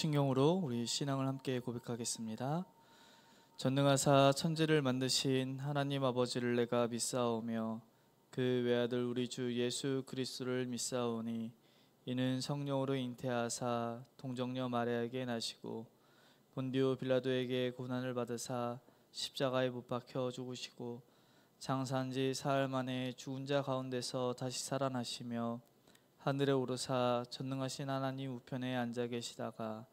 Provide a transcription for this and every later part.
성도신경으로 우리 신앙을 함께 고백하겠습니다. 전능하사 천지를 만드신 하나님 아버지를 내가 믿사오며 그 외아들 우리 주 예수 그리스도를 믿사오니 이는 성령으로 잉태하사 동정녀 마리아에게 나시고 본디오 빌라도에게 고난을 받으사 십자가에 못 박혀 죽으시고 장사한 지 사흘 만에 죽은 자 가운데서 다시 살아나시며 하늘에 오르사 전능하신 하나님 우편에 앉아 계시다가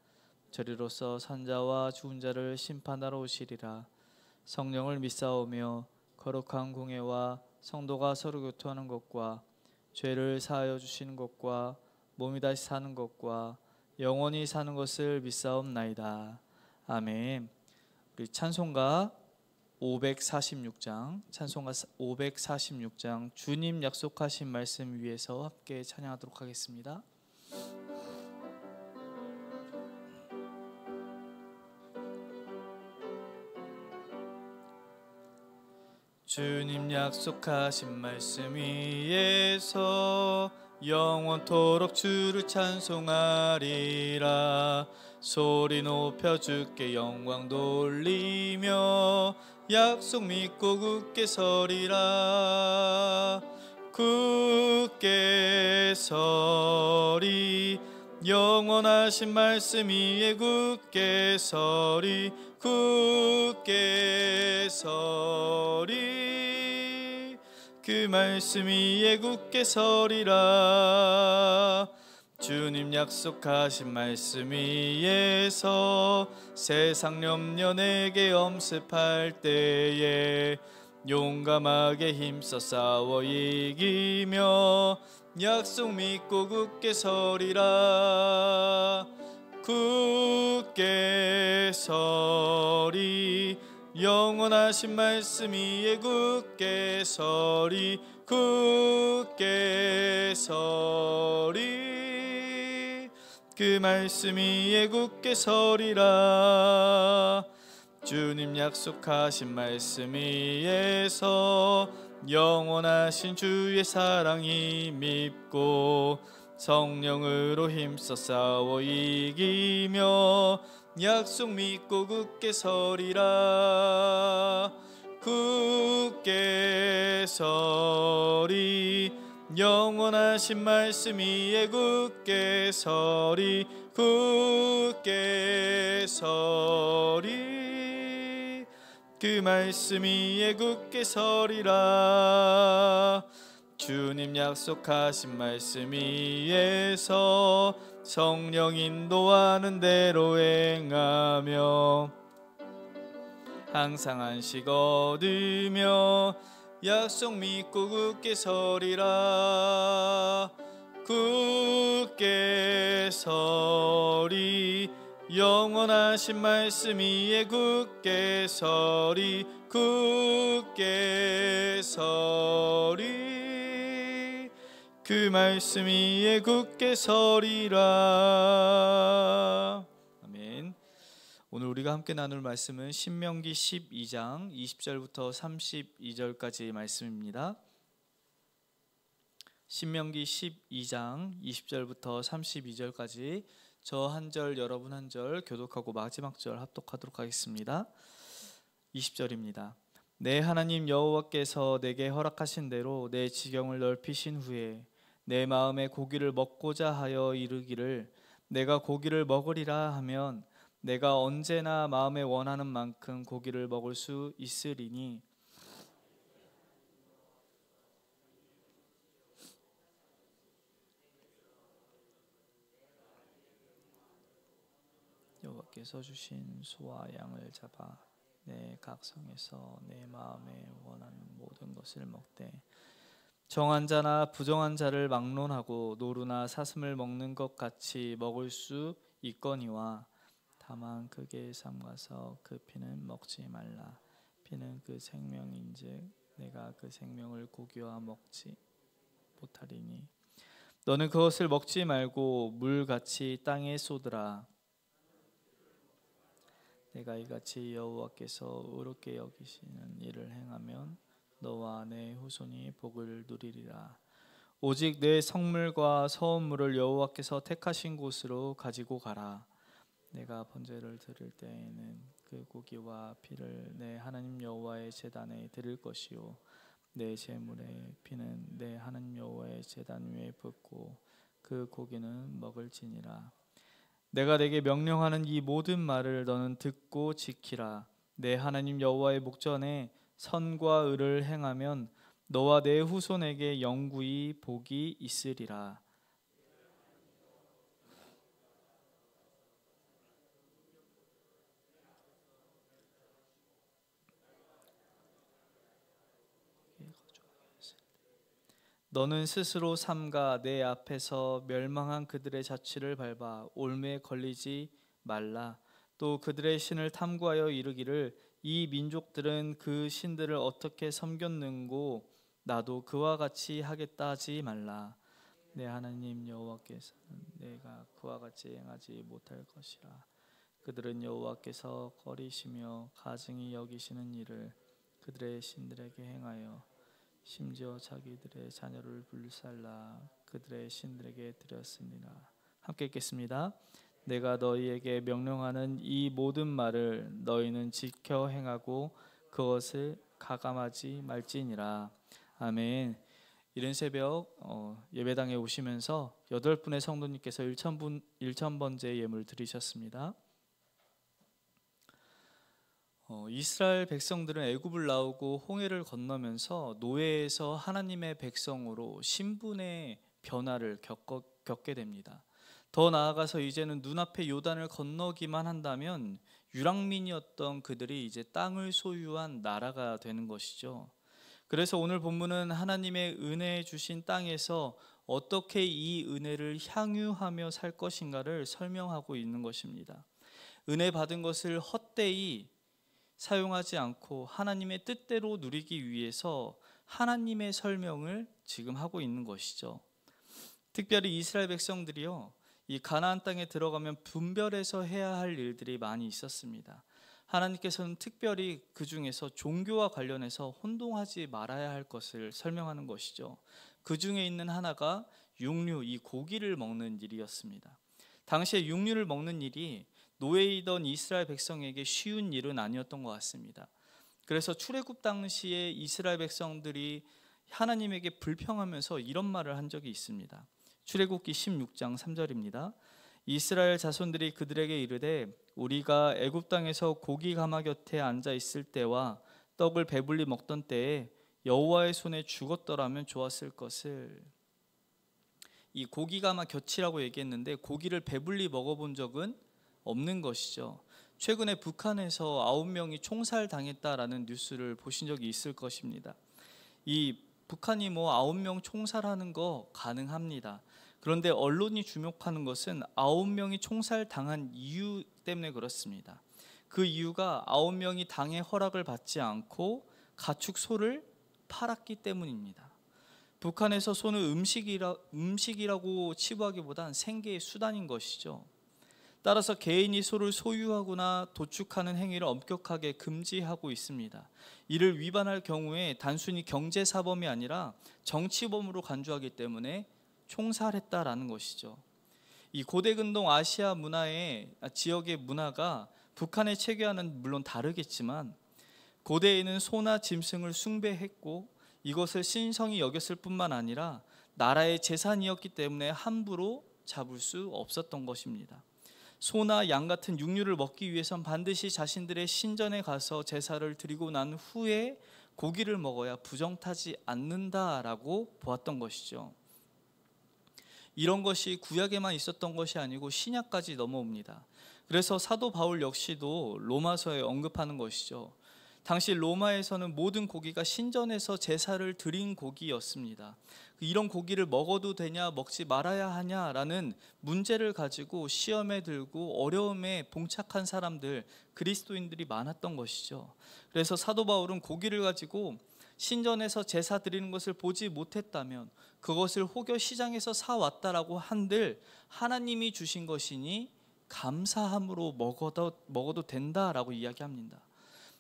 저리로서 산자와 죽은 자를 심판하러 오시리라. 성령을 믿사오며 거룩한 공회와 성도가 서로 교통하는 것과 죄를 사하여 주시는 것과 몸이 다시 사는 것과 영원히 사는 것을 믿사옵나이다. 아멘. 우리 찬송가 546장 찬송가 546장 주님 약속하신 말씀 위에서 함께 찬양하도록 하겠습니다. 주님 약속하신 말씀 위에서 영원토록 주를 찬송하리라. 소리 높여 주께 영광 돌리며 약속 믿고 굳게 서리라. 굳게 서리 영원하신 말씀 위에 굳게 서리. 굳게 서리 그 말씀 위에 굳게 서리라. 주님 약속하신 말씀 위에서 세상 염려 내게 엄습할 때에 용감하게 힘써 싸워 이기며 약속 믿고 굳게 서리라. 굳게 서리 영원하신 말씀 위에 굳게 서리. 굳게 서리 그 말씀 위에 굳게 서리라. 주님 약속하신 말씀 위에서 영원하신 주의 사랑이 밉고 성령으로 힘써 싸워 이기며 약속 믿고 굳게 서리라. 굳게 서리 영원하신 말씀 위에 굳게 서리. 굳게 서리 그 말씀 위에 굳게 서리라. 주님 약속하신 말씀 위에서 성령 인도하는 대로 행하며 항상 안식 얻으며 약속 믿고 굳게 서리라. 굳게 서리 영원하신 말씀 위에 굳게 서리. 굳게 서리 그 말씀 위에 굳게 서리라. 아멘. 오늘 우리가 함께 나눌 말씀은 신명기 12장 20절부터 32절까지의 말씀입니다. 신명기 12장 20절부터 32절까지 저 한 절 여러분 한 절 교독하고 마지막 절 합독하도록 하겠습니다. 20절입니다. 내 하나님 여호와께서 내게 허락하신 대로 내 지경을 넓히신 후에 내 마음에 고기를 먹고자 하여 이르기를 내가 고기를 먹으리라 하면 내가 언제나 마음에 원하는 만큼 고기를 먹을 수 있으리니 여호와께서 주신 소와 양을 잡아 내 각성에서 내 마음에 원하는 모든 것을 먹되 정한 자나 부정한 자를 막론하고 노루나 사슴을 먹는 것 같이 먹을 수 있거니와 다만 크게 삼가서 그 피는 먹지 말라. 피는 그 생명인즉 내가 그 생명을 고기와 먹지 못하리니 너는 그것을 먹지 말고 물같이 땅에 쏟으라. 내가 이같이 여호와께서 의롭게 여기시는 일을 행하면 너와 내 후손이 복을 누리리라. 오직 내 성물과 서원물을 여호와께서 택하신 곳으로 가지고 가라. 내가 번제를 드릴 때에는 그 고기와 피를 내 하나님 여호와의 제단에 드릴 것이요 내 제물의 피는 내 하나님 여호와의 제단 위에 붓고 그 고기는 먹을지니라. 내가 내게 명령하는 이 모든 말을 너는 듣고 지키라. 내 하나님 여호와의 목전에 선과 의를 행하면 너와 내 후손에게 영구히 복이 있으리라. 너는 스스로 삼가 내 앞에서 멸망한 그들의 자취를 밟아 올무에 걸리지 말라. 또 그들의 신을 탐구하여 이르기를 이 민족들은 그 신들을 어떻게 섬겼는고 나도 그와 같이 하겠다 하지 말라. 내 하나님 여호와께서는 내가 그와 같이 행하지 못할 것이라. 그들은 여호와께서 꺼리시며 가증히 여기시는 일을 그들의 신들에게 행하여 심지어 자기들의 자녀를 불살라 그들의 신들에게 드렸습니다. 함께 읽겠습니다. 내가 너희에게 명령하는 이 모든 말을 너희는 지켜 행하고 그것을 가감하지 말지니라. 아멘. 이른 새벽 예배당에 오시면서 8분의 성도님께서 1,000번째 예물 드리셨습니다. 이스라엘 백성들은 애굽을 나오고 홍해를 건너면서 노예에서 하나님의 백성으로 신분의 변화를 겪게 됩니다. 더 나아가서 이제는 눈앞에 요단을 건너기만 한다면 유랑민이었던 그들이 이제 땅을 소유한 나라가 되는 것이죠. 그래서 오늘 본문은 하나님의 은혜 주신 땅에서 어떻게 이 은혜를 향유하며 살 것인가를 설명하고 있는 것입니다. 은혜 받은 것을 헛되이 사용하지 않고 하나님의 뜻대로 누리기 위해서 하나님의 설명을 지금 하고 있는 것이죠. 특별히 이스라엘 백성들이요, 이 가나안 땅에 들어가면 분별해서 해야 할 일들이 많이 있었습니다. 하나님께서는 특별히 그 중에서 종교와 관련해서 혼동하지 말아야 할 것을 설명하는 것이죠. 그 중에 있는 하나가 육류, 이 고기를 먹는 일이었습니다. 당시에 육류를 먹는 일이 노예이던 이스라엘 백성에게 쉬운 일은 아니었던 것 같습니다. 그래서 출애굽 당시에 이스라엘 백성들이 하나님에게 불평하면서 이런 말을 한 적이 있습니다. 출애굽기 16장 3절입니다. 이스라엘 자손들이 그들에게 이르되 우리가 애굽 땅에서 고기 가마 곁에 앉아 있을 때와 떡을 배불리 먹던 때에 여호와의 손에 죽었더라면 좋았을 것을. 이 고기 가마 곁이라고 얘기했는데 고기를 배불리 먹어본 적은 없는 것이죠. 최근에 북한에서 9명이 총살당했다라는 뉴스를 보신 적이 있을 것입니다. 이 북한이 9명 총살하는 거 가능합니다. 그런데 언론이 주목하는 것은 9명이 총살당한 이유 때문에 그렇습니다. 그 이유가 9명이 당의 허락을 받지 않고 가축 소를 팔았기 때문입니다. 북한에서 소는 음식이라고 치부하기보단 생계의 수단인 것이죠. 따라서 개인이 소를 소유하거나 도축하는 행위를 엄격하게 금지하고 있습니다. 이를 위반할 경우에 단순히 경제사범이 아니라 정치범으로 간주하기 때문에 총살했다라는 것이죠. 이 고대 근동 아시아 지역의 문화가 북한의 체계와는 물론 다르겠지만 고대에는 소나 짐승을 숭배했고 이것을 신성히 여겼을 뿐만 아니라 나라의 재산이었기 때문에 함부로 잡을 수 없었던 것입니다. 소나 양 같은 육류를 먹기 위해선 반드시 자신들의 신전에 가서 제사를 드리고 난 후에 고기를 먹어야 부정타지 않는다라고 보았던 것이죠. 이런 것이 구약에만 있었던 것이 아니고 신약까지 넘어옵니다. 그래서 사도 바울 역시도 로마서에 언급하는 것이죠. 당시 로마에서는 모든 고기가 신전에서 제사를 드린 고기였습니다. 이런 고기를 먹어도 되냐 먹지 말아야 하냐라는 문제를 가지고 시험에 들고 어려움에 봉착한 사람들, 그리스도인들이 많았던 것이죠. 그래서 사도 바울은 고기를 가지고 신전에서 제사 드리는 것을 보지 못했다면 그것을 혹여 시장에서 사왔다라고 한들 하나님이 주신 것이니 감사함으로 먹어도 된다라고 이야기합니다.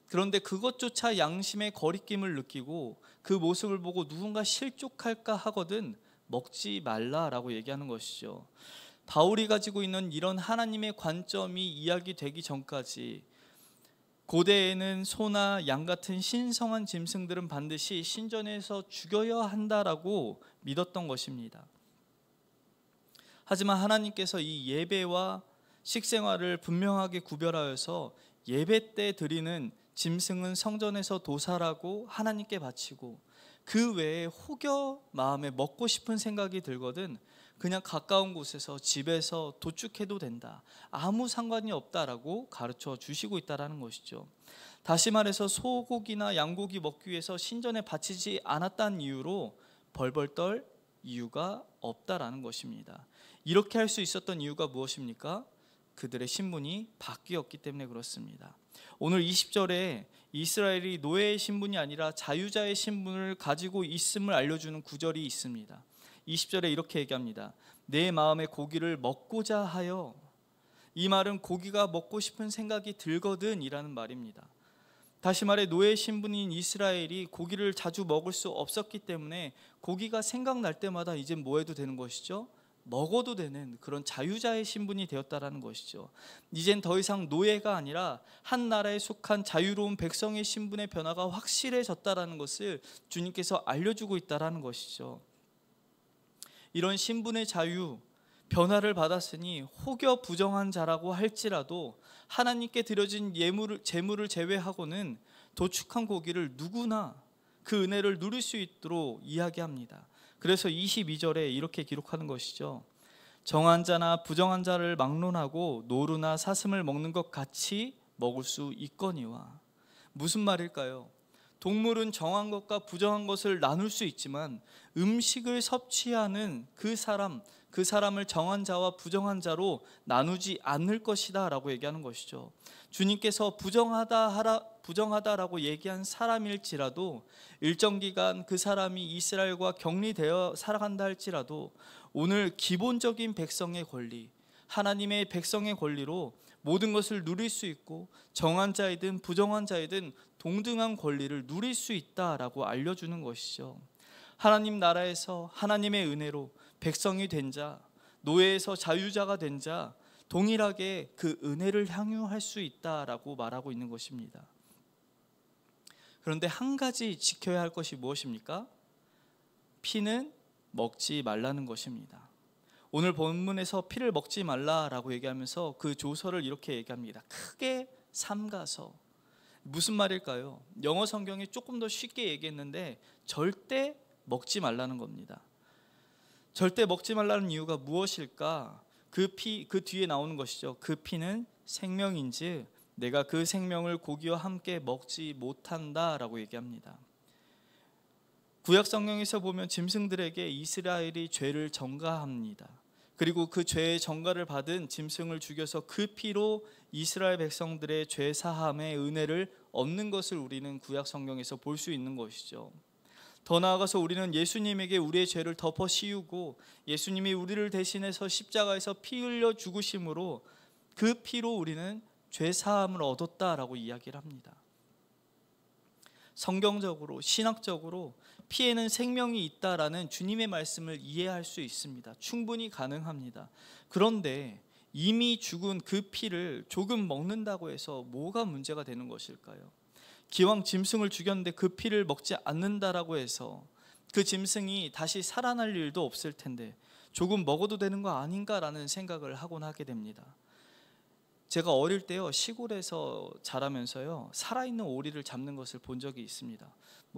그런데 그것조차 양심의 거리낌을 느끼고 그 모습을 보고 누군가 실족할까 하거든 먹지 말라라고 얘기하는 것이죠. 바울이 가지고 있는 이런 하나님의 관점이 이야기되기 전까지 고대에는 소나 양 같은 신성한 짐승들은 반드시 신전에서 죽여야 한다라고 믿었던 것입니다. 하지만 하나님께서 이 예배와 식생활을 분명하게 구별하여서 예배 때 드리는 짐승은 성전에서 도살하고 하나님께 바치고, 그 외에 혹여 마음에 먹고 싶은 생각이 들거든 그냥 가까운 곳에서 집에서 도축해도 된다, 아무 상관이 없다라고 가르쳐 주시고 있다는 것이죠. 다시 말해서 소고기나 양고기 먹기 위해서 신전에 바치지 않았다는 이유로 벌벌 떨 이유가 없다라는 것입니다. 이렇게 할 수 있었던 이유가 무엇입니까? 그들의 신분이 바뀌었기 때문에 그렇습니다. 오늘 20절에 이스라엘이 노예의 신분이 아니라 자유자의 신분을 가지고 있음을 알려주는 구절이 있습니다. 20절에 이렇게 얘기합니다. 내 마음에 고기를 먹고자 하여. 이 말은 고기가 먹고 싶은 생각이 들거든 이라는 말입니다. 다시 말해 노예 신분인 이스라엘이 고기를 자주 먹을 수 없었기 때문에 고기가 생각날 때마다 이제 뭐 해도 되는 것이죠? 먹어도 되는 그런 자유자의 신분이 되었다라는 것이죠. 이젠 더 이상 노예가 아니라 한 나라에 속한 자유로운 백성의 신분의 변화가 확실해졌다라는 것을 주님께서 알려주고 있다라는 것이죠. 이런 신분의 자유, 변화를 받았으니 혹여 부정한 자라고 할지라도 하나님께 드려진 제물을 제외하고는 도축한 고기를 누구나 그 은혜를 누릴 수 있도록 이야기합니다. 그래서 22절에 이렇게 기록하는 것이죠. 정한 자나 부정한 자를 막론하고 노루나 사슴을 먹는 것 같이 먹을 수 있거니와. 무슨 말일까요? 동물은 정한 것과 부정한 것을 나눌 수 있지만 음식을 섭취하는 그 사람을 정한 자와 부정한 자로 나누지 않을 것이다 라고 얘기하는 것이죠. 주님께서 부정하다라고 얘기한 사람일지라도 일정 기간 그 사람이 이스라엘과 격리되어 살아간다 할지라도 오늘 기본적인 백성의 권리, 하나님의 백성의 권리로 모든 것을 누릴 수 있고 정한 자이든 부정한 자이든 동등한 권리를 누릴 수 있다라고 알려주는 것이죠. 하나님 나라에서 하나님의 은혜로 백성이 된 자, 노예에서 자유자가 된 자, 동일하게 그 은혜를 향유할 수 있다라고 말하고 있는 것입니다. 그런데 한 가지 지켜야 할 것이 무엇입니까? 피는 먹지 말라는 것입니다. 오늘 본문에서 피를 먹지 말라라고 얘기하면서 그 조서를 이렇게 얘기합니다. 크게 삼가서. 무슨 말일까요? 영어 성경이 조금 더 쉽게 얘기했는데 절대 먹지 말라는 겁니다. 절대 먹지 말라는 이유가 무엇일까? 그 뒤에 나오는 것이죠. 그 피는 생명인즉 내가 그 생명을 고기와 함께 먹지 못한다라고 얘기합니다. 구약 성경에서 보면 짐승들에게 이스라엘이 죄를 전가합니다. 그리고 그 죄의 전가를 받은 짐승을 죽여서 그 피로 이스라엘 백성들의 죄 사함의 은혜를 얻는 것을 우리는 구약 성경에서 볼 수 있는 것이죠. 더 나아가서 우리는 예수님에게 우리의 죄를 덮어 씌우고 예수님이 우리를 대신해서 십자가에서 피 흘려 죽으심으로 그 피로 우리는 죄 사함을 얻었다라고 이야기를 합니다. 성경적으로, 신학적으로 피에는 생명이 있다라는 주님의 말씀을 이해할 수 있습니다. 충분히 가능합니다. 그런데 이미 죽은 그 피를 조금 먹는다고 해서 뭐가 문제가 되는 것일까요? 기왕 짐승을 죽였는데 그 피를 먹지 않는다라고 해서 그 짐승이 다시 살아날 일도 없을 텐데 조금 먹어도 되는 거 아닌가라는 생각을 하곤 하게 됩니다. 제가 어릴 때요, 시골에서 자라면서요, 살아있는 오리를 잡는 것을 본 적이 있습니다.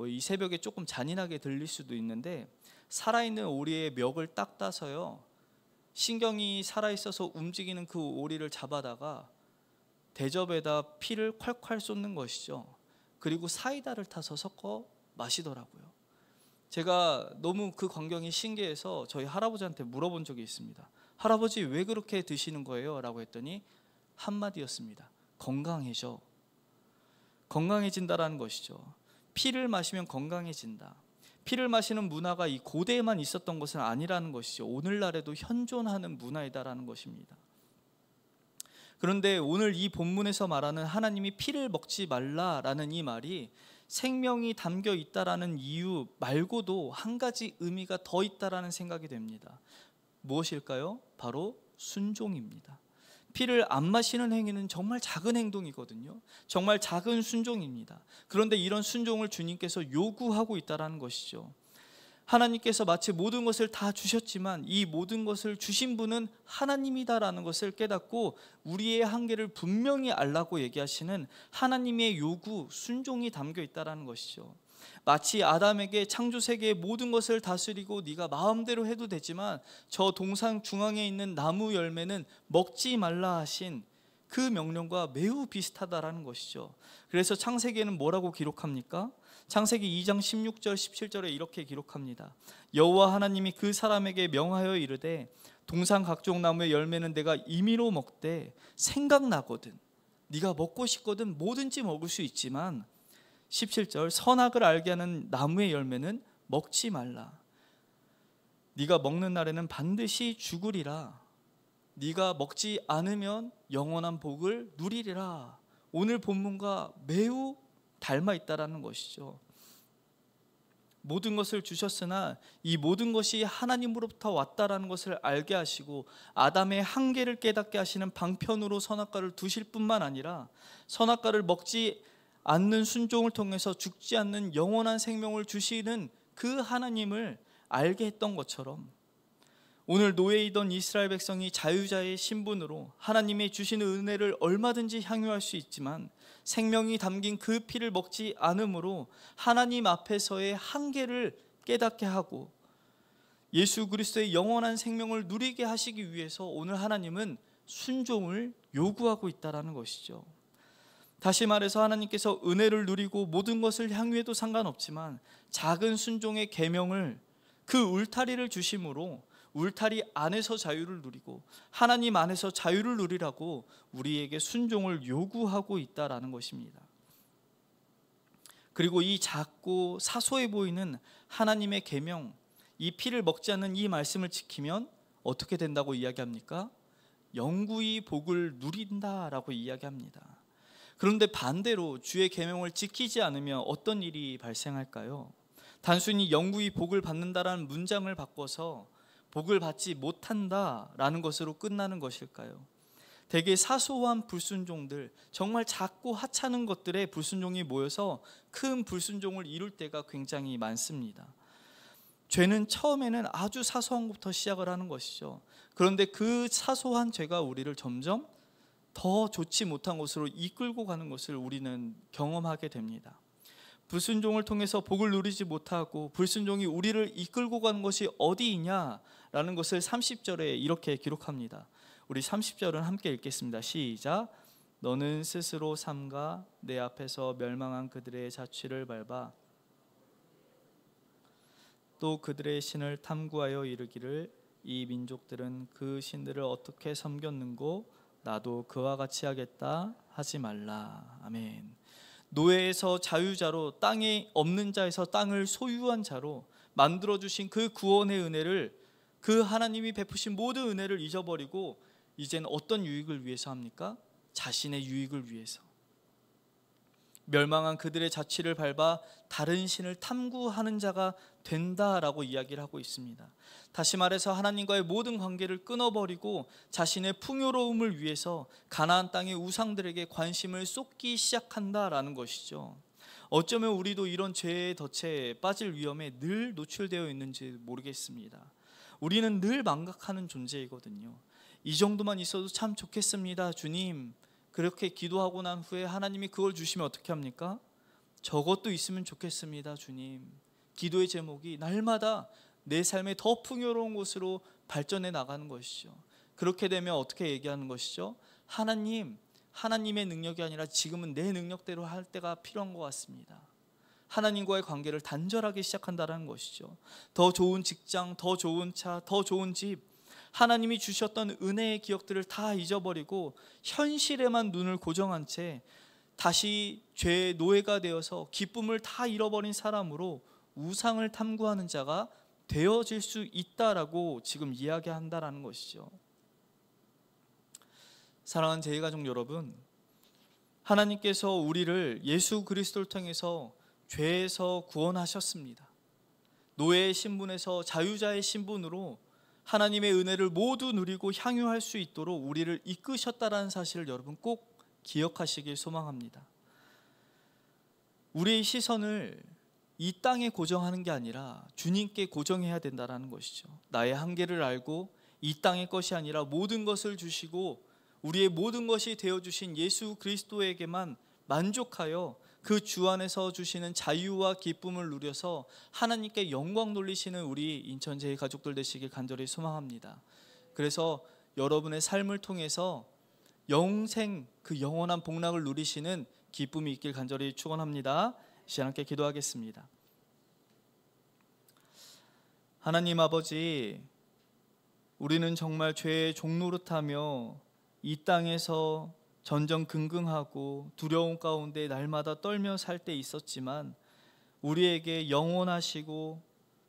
이 새벽에 조금 잔인하게 들릴 수도 있는데 살아있는 오리의 멱을 딱 따서요, 신경이 살아있어서 움직이는 그 오리를 잡아다가 대접에다 피를 콸콸 쏟는 것이죠. 그리고 사이다를 타서 섞어 마시더라고요. 제가 너무 그 광경이 신기해서 저희 할아버지한테 물어본 적이 있습니다. 할아버지 왜 그렇게 드시는 거예요? 라고 했더니 한마디였습니다. 건강해져. 건강해진다라는 것이죠. 피를 마시면 건강해진다. 피를 마시는 문화가 이 고대에만 있었던 것은 아니라는 것이죠. 오늘날에도 현존하는 문화이다라는 것입니다. 그런데 오늘 이 본문에서 말하는 하나님이 피를 먹지 말라라는 이 말이 생명이 담겨 있다라는 이유 말고도 한 가지 의미가 더 있다라는 생각이 됩니다. 무엇일까요? 바로 순종입니다. 피를 안 마시는 행위는 정말 작은 행동이거든요. 정말 작은 순종입니다. 그런데 이런 순종을 주님께서 요구하고 있다는 것이죠. 하나님께서 마치 모든 것을 다 주셨지만 이 모든 것을 주신 분은 하나님이다라는 것을 깨닫고 우리의 한계를 분명히 알라고 얘기하시는 하나님의 요구, 순종이 담겨 있다는 것이죠. 마치 아담에게 창조 세계의 모든 것을 다스리고 네가 마음대로 해도 되지만 저 동상 중앙에 있는 나무 열매는 먹지 말라 하신 그 명령과 매우 비슷하다라는 것이죠. 그래서 창세기에는 뭐라고 기록합니까? 창세기 2장 16절 17절에 이렇게 기록합니다. 여호와 하나님이 그 사람에게 명하여 이르되 동상 각종 나무의 열매는 내가 임의로 먹되 생각나거든 네가 먹고 싶거든 뭐든지 먹을 수 있지만 17절 선악을 알게 하는 나무의 열매는 먹지 말라. 네가 먹는 날에는 반드시 죽으리라. 네가 먹지 않으면 영원한 복을 누리리라. 오늘 본문과 매우 닮아 있다라는 것이죠. 모든 것을 주셨으나 이 모든 것이 하나님으로부터 왔다라는 것을 알게 하시고 아담의 한계를 깨닫게 하시는 방편으로 선악과를 두실 뿐만 아니라 선악과를 먹지 않는 순종을 통해서 죽지 않는 영원한 생명을 주시는 그 하나님을 알게 했던 것처럼 오늘 노예이던 이스라엘 백성이 자유자의 신분으로 하나님의 주시는 은혜를 얼마든지 향유할 수 있지만 생명이 담긴 그 피를 먹지 않으므로 하나님 앞에서의 한계를 깨닫게 하고 예수 그리스도의 영원한 생명을 누리게 하시기 위해서 오늘 하나님은 순종을 요구하고 있다는 것이죠. 다시 말해서 하나님께서 은혜를 누리고 모든 것을 향유해도 상관없지만 작은 순종의 계명을 그 울타리를 주심으로 울타리 안에서 자유를 누리고 하나님 안에서 자유를 누리라고 우리에게 순종을 요구하고 있다라는 것입니다. 그리고 이 작고 사소해 보이는 하나님의 계명, 이 피를 먹지 않는 이 말씀을 지키면 어떻게 된다고 이야기합니까? 영구히 복을 누린다라고 이야기합니다. 그런데 반대로 주의 계명을 지키지 않으면 어떤 일이 발생할까요? 단순히 영구히 복을 받는다라는 문장을 바꿔서 복을 받지 못한다라는 것으로 끝나는 것일까요? 되게 사소한 불순종들, 정말 작고 하찮은 것들의 불순종이 모여서 큰 불순종을 이룰 때가 굉장히 많습니다. 죄는 처음에는 아주 사소한 것부터 시작을 하는 것이죠. 그런데 그 사소한 죄가 우리를 점점 더 좋지 못한 곳으로 이끌고 가는 것을 우리는 경험하게 됩니다. 불순종을 통해서 복을 누리지 못하고 불순종이 우리를 이끌고 가는 것이 어디이냐라는 것을 30절에 이렇게 기록합니다. 우리 30절은 함께 읽겠습니다. 시작. 너는 스스로 삼가 내 앞에서 멸망한 그들의 자취를 밟아 또 그들의 신을 탐구하여 이르기를 이 민족들은 그 신들을 어떻게 섬겼는고 나도 그와 같이 하겠다 하지 말라. 아멘. 노예에서 자유자로 땅에 없는 자에서 땅을 소유한 자로 만들어주신 그 구원의 은혜를 그 하나님이 베푸신 모든 은혜를 잊어버리고 이제는 어떤 유익을 위해서 합니까? 자신의 유익을 위해서 멸망한 그들의 자취를 밟아 다른 신을 탐구하는 자가 된다라고 이야기를 하고 있습니다. 다시 말해서 하나님과의 모든 관계를 끊어버리고 자신의 풍요로움을 위해서 가나안 땅의 우상들에게 관심을 쏟기 시작한다라는 것이죠. 어쩌면 우리도 이런 죄의 덫에 빠질 위험에 늘 노출되어 있는지 모르겠습니다. 우리는 늘 망각하는 존재이거든요. 이 정도만 있어도 참 좋겠습니다, 주님. 그렇게 기도하고 난 후에 하나님이 그걸 주시면 어떻게 합니까? 저것도 있으면 좋겠습니다, 주님. 기도의 제목이 날마다 내 삶에 더 풍요로운 곳으로 발전해 나가는 것이죠. 그렇게 되면 어떻게 얘기하는 것이죠? 하나님, 하나님의 능력이 아니라 지금은 내 능력대로 할 때가 필요한 것 같습니다. 하나님과의 관계를 단절하기 시작한다는 것이죠. 더 좋은 직장, 더 좋은 차, 더 좋은 집, 하나님이 주셨던 은혜의 기억들을 다 잊어버리고 현실에만 눈을 고정한 채 다시 죄의 노예가 되어서 기쁨을 다 잃어버린 사람으로 우상을 탐구하는 자가 되어질 수 있다라고 지금 이야기한다라는 것이죠. 사랑하는 제2가족 여러분, 하나님께서 우리를 예수 그리스도를 통해서 죄에서 구원하셨습니다. 노예의 신분에서 자유자의 신분으로 하나님의 은혜를 모두 누리고 향유할 수 있도록 우리를 이끄셨다라는 사실을 여러분 꼭 기억하시길 소망합니다. 우리의 시선을 이 땅에 고정하는 게 아니라 주님께 고정해야 된다는 것이죠. 나의 한계를 알고 이 땅의 것이 아니라 모든 것을 주시고 우리의 모든 것이 되어주신 예수 그리스도에게만 만족하여 그 주 안에서 주시는 자유와 기쁨을 누려서 하나님께 영광 돌리시는 우리 인천제일 가족들 되시길 간절히 소망합니다. 그래서 여러분의 삶을 통해서 영생, 그 영원한 복락을 누리시는 기쁨이 있길 간절히 축원합니다. 시간 함께 기도하겠습니다. 하나님 아버지, 우리는 정말 죄의 종노릇하며 이 땅에서 전전긍긍하고 두려움 가운데 날마다 떨며 살 때 있었지만 우리에게 영원하시고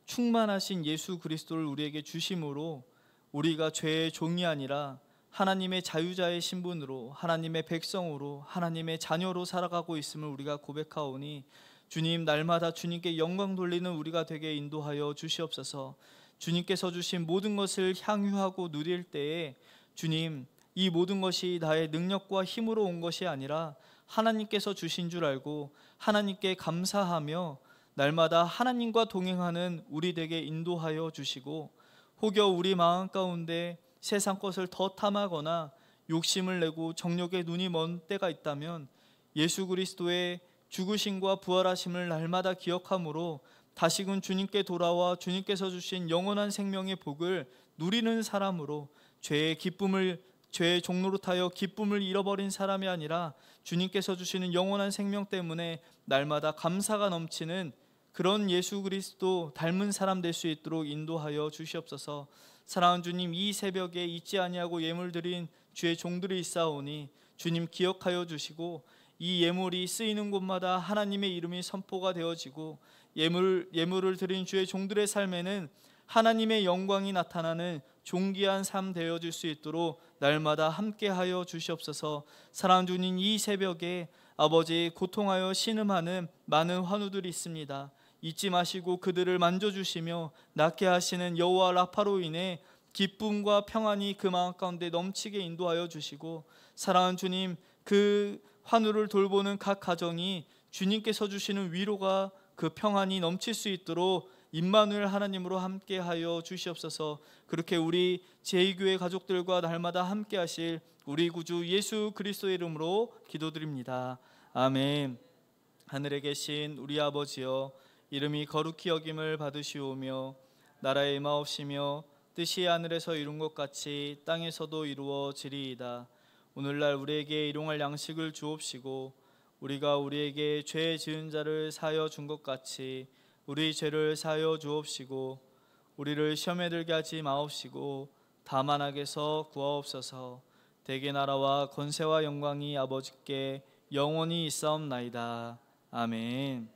충만하신 예수 그리스도를 우리에게 주심으로 우리가 죄의 종이 아니라 하나님의 자유자의 신분으로 하나님의 백성으로 하나님의 자녀로 살아가고 있음을 우리가 고백하오니 주님, 날마다 주님께 영광 돌리는 우리가 되게 인도하여 주시옵소서. 주님께서 주신 모든 것을 향유하고 누릴 때에 주님, 이 모든 것이 나의 능력과 힘으로 온 것이 아니라 하나님께서 주신 줄 알고 하나님께 감사하며 날마다 하나님과 동행하는 우리 되게 인도하여 주시고, 혹여 우리 마음 가운데 세상 것을 더 탐하거나 욕심을 내고 정욕의 눈이 먼 때가 있다면 예수 그리스도의 죽으심과 부활하심을 날마다 기억함으로 다시금 주님께 돌아와 주님께서 주신 영원한 생명의 복을 누리는 사람으로 죄의 종노릇하여 기쁨을 잃어버린 사람이 아니라 주님께서 주시는 영원한 생명 때문에 날마다 감사가 넘치는 그런 예수 그리스도 닮은 사람 될 수 있도록 인도하여 주시옵소서. 사랑하는 주님, 이 새벽에 잊지 아니하고 예물 드린 주의 종들이 있사오니 주님 기억하여 주시고 이 예물이 쓰이는 곳마다 하나님의 이름이 선포가 되어지고 예물을 드린 주의 종들의 삶에는 하나님의 영광이 나타나는 존귀한 삶 되어질 수 있도록 날마다 함께하여 주시옵소서. 사랑하는 주님, 이 새벽에 아버지 고통하여 신음하는 많은 환우들이 있습니다. 잊지 마시고 그들을 만져주시며 낫게 하시는 여호와 라파로 인해 기쁨과 평안이 그 마음 가운데 넘치게 인도하여 주시고, 사랑하는 주님, 그 환우를 돌보는 각 가정이 주님께서 주시는 위로가 그 평안이 넘칠 수 있도록 임마누엘 하나님으로 함께하여 주시옵소서. 그렇게 우리 제2교회 가족들과 날마다 함께하실 우리 구주 예수 그리스도의 이름으로 기도드립니다. 아멘. 하늘에 계신 우리 아버지여, 이름이 거룩히 여김을 받으시오며 나라의 임하옵시며 뜻이 하늘에서 이룬 것 같이 땅에서도 이루어지리이다. 오늘날 우리에게 일용할 양식을 주옵시고 우리가 우리에게 죄 지은 자를 사하여 준 것 같이 우리 죄를 사하여 주옵시고 우리를 시험에 들게 하지 마옵시고 다만 악에서 구하옵소서. 대개 나라와 권세와 영광이 아버지께 영원히 있사옵나이다. 아멘.